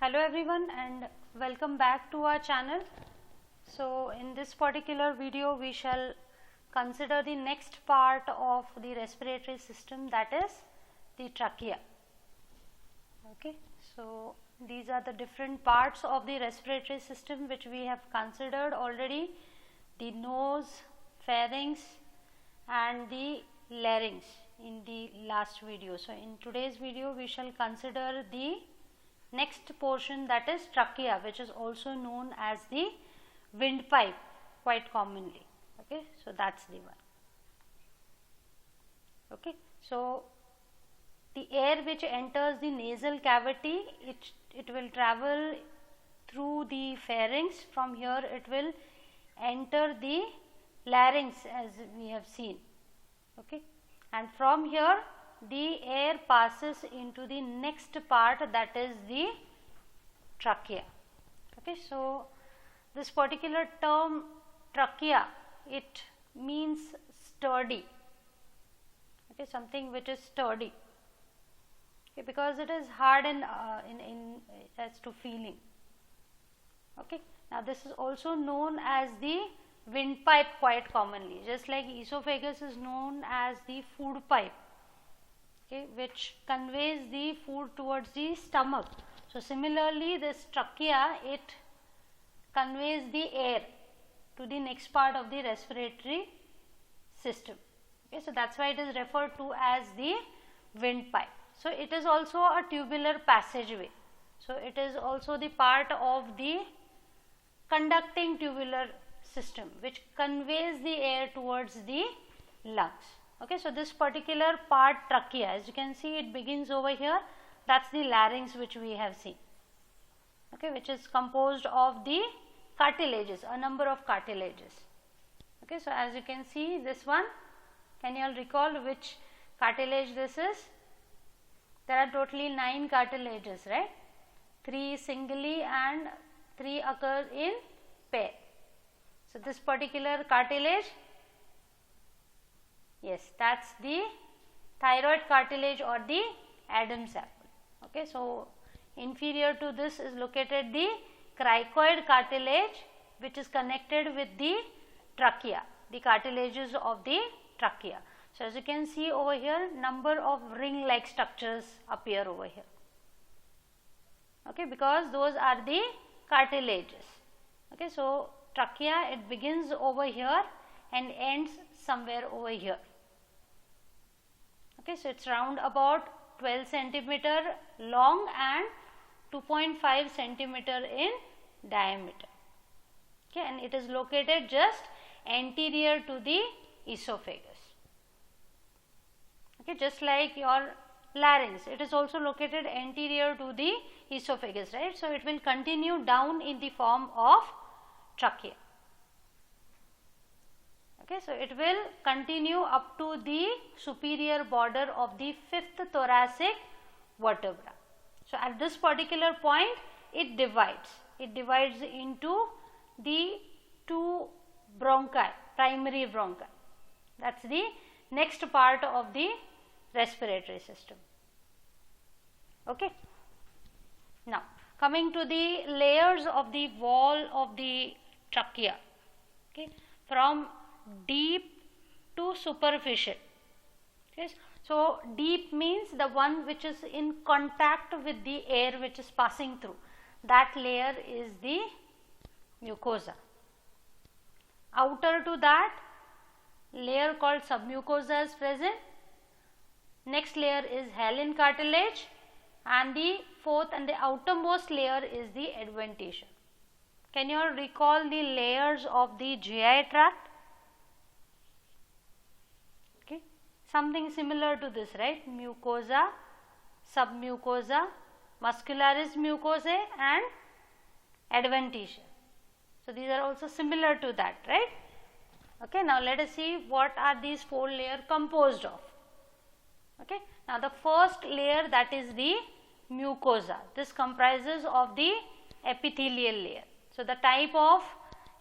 Hello everyone and welcome back to our channel. So in this particular video we shall consider the next part of the respiratory system, that is the trachea. Okay, so these are the different parts of the respiratory system which we have considered already: the nose, pharynx and the larynx in the last video. So in today's video we shall consider the next portion, that is trachea, which is also known as the windpipe quite commonly. Okay, so that's the one. Okay, so the air which enters the nasal cavity, it will travel through the pharynx. From here it will enter the larynx, as we have seen. Okay, and from here the air passes into the next part, that is the trachea. Okay, so this particular term trachea, it means sturdy. Okay, something which is sturdy. Okay, because it is hard in as to feeling. Okay, now this is also known as the windpipe quite commonly, just like esophagus is known as the food pipe. Okay, which conveys the food towards the stomach. So similarly this trachea, it conveys the air to the next part of the respiratory system. Okay, so that's why it is referred to as the windpipe. So it is also a tubular passageway. So it is also the part of the conducting tubular system which conveys the air towards the lungs. Okay, so this particular part trachea, as you can see, it begins over here. That's the larynx which we have seen. Okay, which is composed of the cartilages, a number of cartilages. Okay, so as you can see, this one, can you all recall which cartilage this is? There are totally 9 cartilages, right? 3 singly and 3 occur in pair. So this particular cartilage, yes, that's the thyroid cartilage or the Adam's apple. Okay, so inferior to this is located the cricoid cartilage, which is connected with the trachea, the cartilages of the trachea. So as you can see over here, number of ring like structures appear over here. Okay, because those are the cartilages. Okay, so trachea, it begins over here and ends somewhere over here. Okay, so it's round about 12 centimeter long and 2.5 centimeter in diameter. Okay, and it is located just anterior to the esophagus. Okay, just like your larynx, it is also located anterior to the esophagus, right? So it will continue down in the form of trachea. Okay, so it will continue up to the superior border of the 5th thoracic vertebra. So at this particular point it divides. It divides into the 2 bronchi, primary bronchi. That's the next part of the respiratory system. Okay. Now coming to the layers of the wall of the trachea. Okay, from deep to superficial. Okay, so deep means the one which is in contact with the air which is passing through. That layer is the mucosa. Outer to that, layer called submucosa is present. Next layer is hyaline cartilage, and the fourth and the outermost layer is the adventitia. Can you all recall the layers of the GI tract? Okay, something similar to this, right? Mucosa, submucosa, muscularis mucosae and adventitia. So these are also similar to that, right? Okay, now let us see what are these 4 layers composed of. Okay, now the first layer, that is the mucosa. This comprises of the epithelial layer. So the type of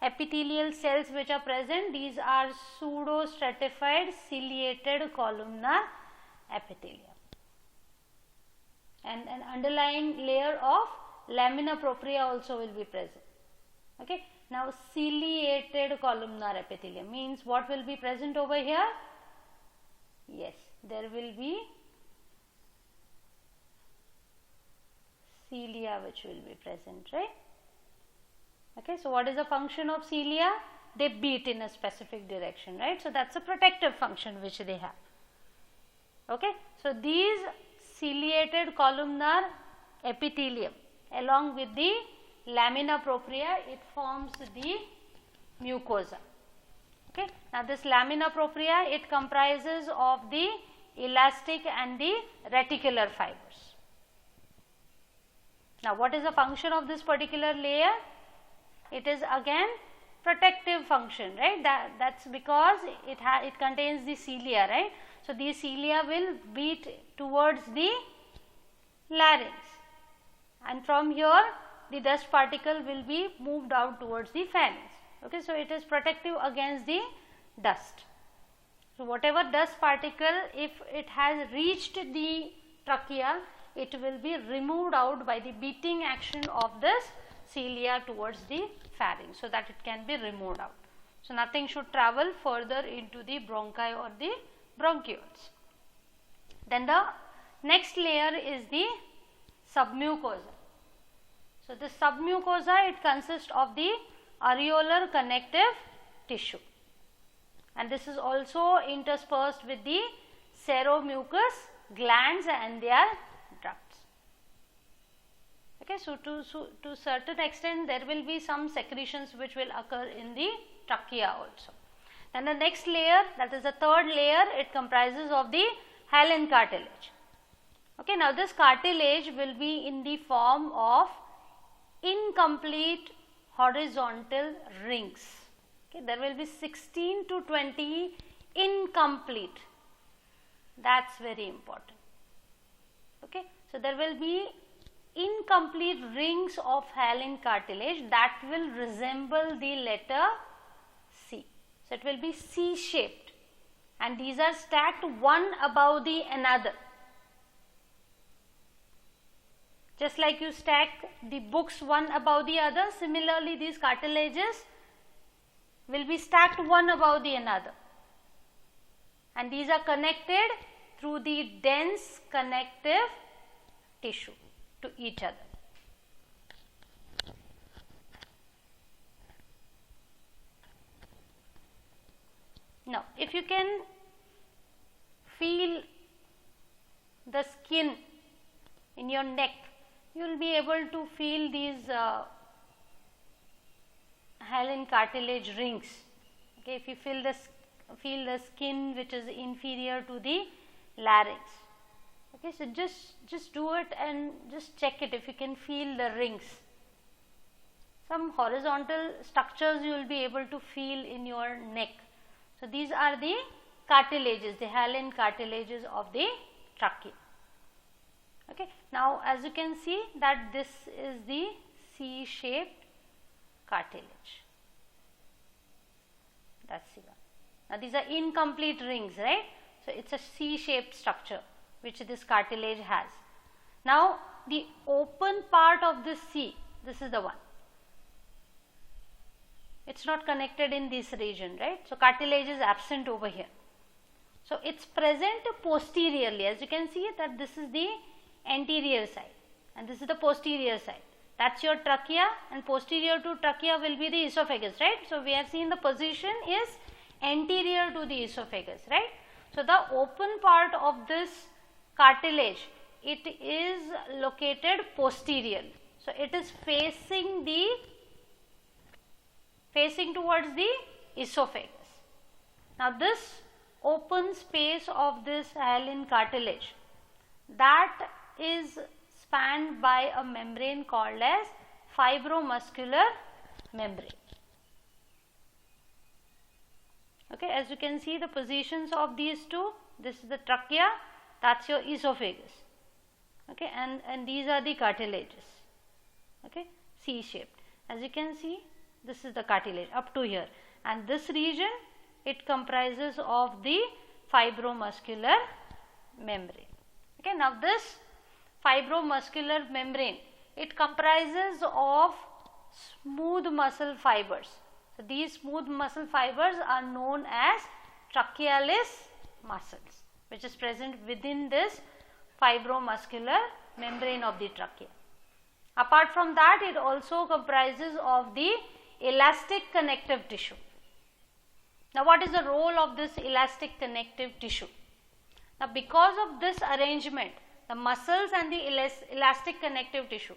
epithelial cells which are present, these are pseudostratified ciliated columnar epithelium, and an underlying layer of lamina propria also will be present. Okay. Now ciliated columnar epithelium means what will be present over here? Yes, there will be cilia which will be present, right? Okay, so what is the function of cilia? They beat in a specific direction, right? So that's a protective function which they have. Okay, so these ciliated columnar epithelium along with the lamina propria, it forms the mucosa. Okay, now this lamina propria, it comprises of the elastic and the reticular fibers. Now what is the function of this particular layer? It is again protective function, right? That's because it contains the cilia, right? So these cilia will beat towards the larynx, and from here the dust particle will be moved out towards the pharynx. Okay, so it is protective against the dust. So whatever dust particle, if it has reached the trachea, it will be removed out by the beating action of this cilia towards the pharynx, so that it can be removed out. So nothing should travel further into the bronchi or the bronchioles. Then the next layer is the submucosa. So the submucosa, it consists of the areolar connective tissue, and this is also interspersed with the seromucous glands and their ducts. Okay, so to certain extent there will be some secretions which will occur in the trachea also. Then the next layer, that is the third layer, it comprises of the hyaline cartilage. Okay, now this cartilage will be in the form of incomplete horizontal rings. Okay, there will be 16 to 20 incomplete. That's very important. Okay, so there will be incomplete rings of hyaline cartilage that will resemble the letter C. So it will be C shaped, and these are stacked one above the another. Just like you stack the books one above the other, similarly these cartilages will be stacked one above the another, and these are connected through the dense connective tissue to each other. Now, if you can feel the skin in your neck, you will be able to feel these hyaline cartilage rings. Okay, if you feel the skin which is inferior to the larynx. Okay, so just do it and just check it if you can feel the rings. Some horizontal structures you will be able to feel in your neck. So these are the cartilages, the hyaline cartilages of the trachea. Okay, now as you can see that this is the C-shaped cartilage. That's the one. Now these are incomplete rings, right? So it's a C-shaped structure which this cartilage has. Now the open part of this C, this is the one. It's not connected in this region, right? So cartilage is absent over here. So it's present posteriorly. As you can see that this is the anterior side and this is the posterior side. That's your trachea, and posterior to trachea will be the esophagus, right? So we have seen the position is anterior to the esophagus, right? So the open part of this cartilage, it is located posteriorly. So it is facing towards the esophagus. Now this open space of this hyaline cartilage, that is spanned by a membrane called as fibromuscular membrane. Okay, as you can see the positions of these two, this is the trachea, that's your esophagus. Okay, and these are the cartilages. Okay, C shaped. As you can see, this is the cartilage up to here, and this region, it comprises of the fibromuscular membrane. Okay, now this fibromuscular membrane, it comprises of smooth muscle fibers. So these smooth muscle fibers are known as trachealis muscles, which is present within this fibromuscular membrane of the trachea. Apart from that, it also comprises of the elastic connective tissue. Now, what is the role of this elastic connective tissue? Now, because of this arrangement, the muscles and the elastic connective tissue,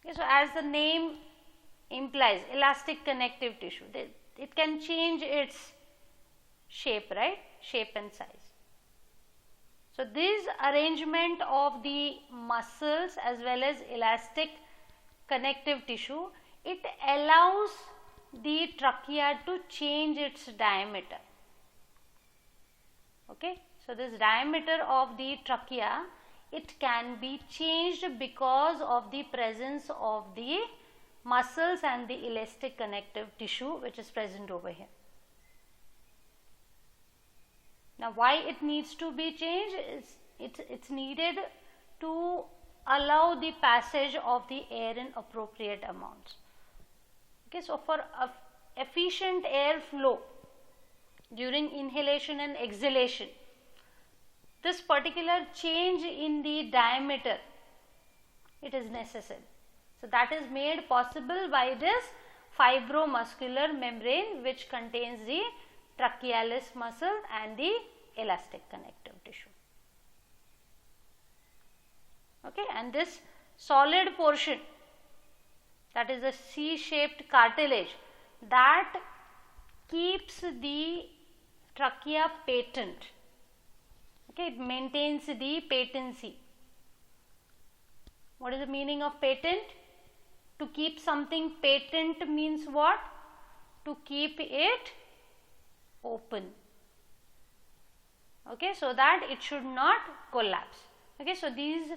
okay, so as the name implies, elastic connective tissue, it can change its shape, right? Shape and size. So this arrangement of the muscles as well as elastic connective tissue, it allows the trachea to change its diameter. Okay, so this diameter of the trachea, it can be changed because of the presence of the muscles and the elastic connective tissue which is present over here. Now, why it needs to be changed is it's needed to allow the passage of the air in appropriate amounts. Okay, so for efficient air flow during inhalation and exhalation, this particular change in the diameter, it is necessary. So that is made possible by this fibromuscular membrane which contains the trachealis muscle and the elastic connective tissue. Okay, and this solid portion, that is the C-shaped cartilage, that keeps the trachea patent. Okay, it maintains the patency. What is the meaning of patent? To keep something patent means what? To keep it open. Okay, so that it should not collapse. Okay, so these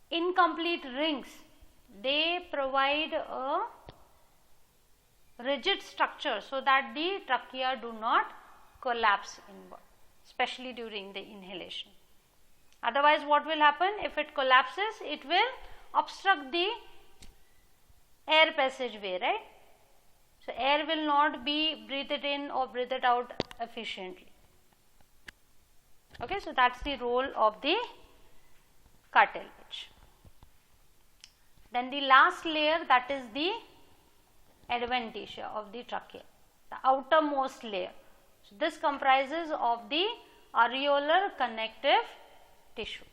incomplete rings, they provide a rigid structure so that the trachea do not collapse inward, especially during the inhalation. Otherwise, what will happen? If it collapses, it will obstruct the air passageway, right? So air will not be breathed in or breathed out efficiently. Okay, so that's the role of the cartilage. Then the last layer, that is the adventitia of the trachea, the outermost layer. So this comprises of the areolar connective tissue.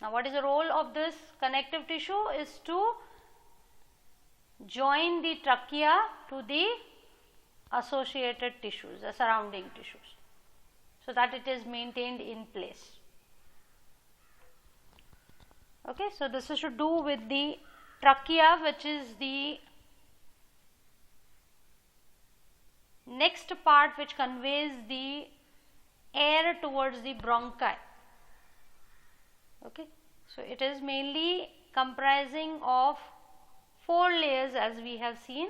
Now, what is the role of this connective tissue? Is to join the trachea to the associated tissues, the surrounding tissues, so that it is maintained in place. Okay, so this is to do with the trachea, which is the next part which conveys the air towards the bronchi. Okay, so it is mainly comprising of 4 layers as we have seen,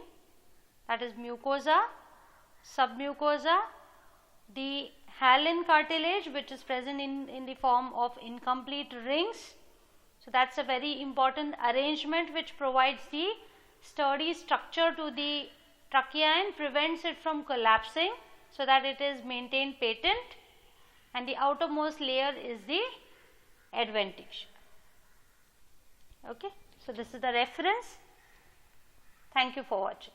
that is mucosa, submucosa, the hyaline cartilage which is present in the form of incomplete rings. So that's a very important arrangement which provides the sturdy structure to the trachea and prevents it from collapsing so that it is maintained patent, and the outermost layer is the adventitia. Okay, so this is the reference. Thank you for watching.